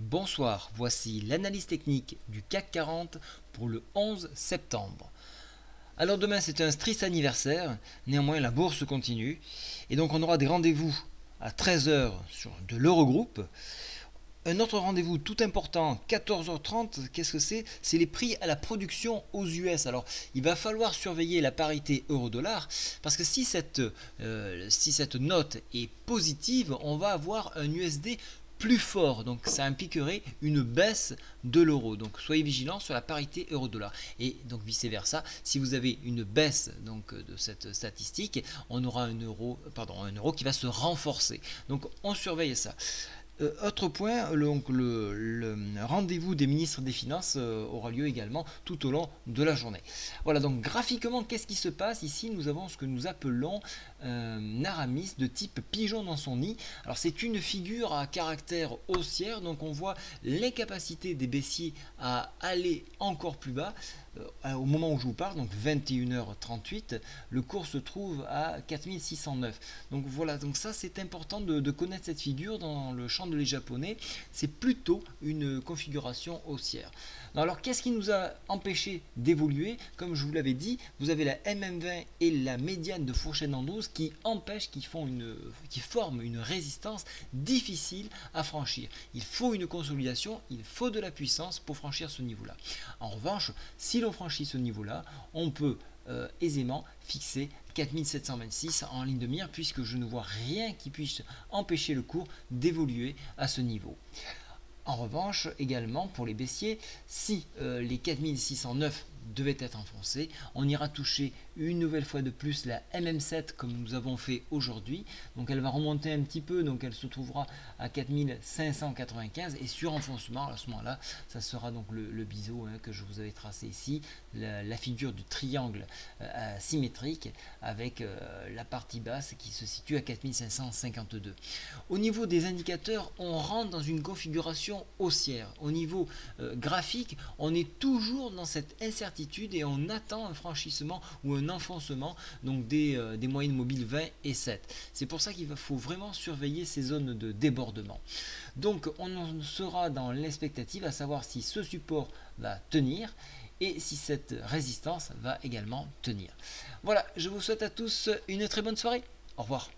Bonsoir, voici l'analyse technique du CAC 40 pour le 11 septembre. Alors demain c'est un triste anniversaire, néanmoins la bourse continue et donc on aura des rendez-vous à 13 heures sur de l'Eurogroupe. Un autre rendez-vous tout important, 14h30, qu'est-ce que c'est? C'est les prix à la production aux US. Alors, il va falloir surveiller la parité euro-dollar parce que si cette note est positive, on va avoir un USD plus fort. Donc, ça impliquerait une baisse de l'euro. Donc, soyez vigilants sur la parité euro-dollar. Et donc, vice-versa, si vous avez une baisse de cette statistique, on aura un euro qui va se renforcer. Donc, on surveille ça. Autre point, le rendez-vous des ministres des Finances aura lieu également tout au long de la journée. Voilà, donc graphiquement, qu'est-ce qui se passe? Ici, nous avons ce que nous appelons Aramis de type pigeon dans son nid. Alors, c'est une figure à caractère haussière, donc on voit l'incapacité des baissiers à aller encore plus bas. Au moment où je vous parle, donc 21h38, le cours se trouve à 4609. Donc voilà, donc ça c'est important de connaître cette figure dans le chandelier japonais. C'est plutôt une configuration haussière. Alors qu'est-ce qui nous a empêché d'évoluer? Comme je vous l'avais dit, vous avez la MM20 et la médiane de fourchette en 12 qui empêchent, qui forment une résistance difficile à franchir. Il faut une consolidation, il faut de la puissance pour franchir ce niveau-là. En revanche, si l'on franchit ce niveau-là, on peut aisément fixer 4726 en ligne de mire puisque je ne vois rien qui puisse empêcher le cours d'évoluer à ce niveau. En revanche, également pour les baissiers, si les 4609 devaient être enfoncés, on ira toucher une nouvelle fois de plus la MM7 comme nous avons fait aujourd'hui. Donc elle va remonter un petit peu, donc elle se trouvera à 4595 et sur enfoncement, à ce moment-là, ça sera donc le biseau que je vous avais tracé ici, la figure du triangle symétrique avec la partie basse qui se situe à 4552. Au niveau des indicateurs, on rentre dans une configuration haussière. Au niveau graphique, on est toujours dans cette incertitude et on attend un franchissement ou un enfoncement donc des moyennes mobiles 20 et 7. C'est pour ça qu'il faut vraiment surveiller ces zones de débordement. Donc on sera dans l'expectative à savoir si ce support va tenir et si cette résistance va également tenir. Voilà, je vous souhaite à tous une très bonne soirée. Au revoir.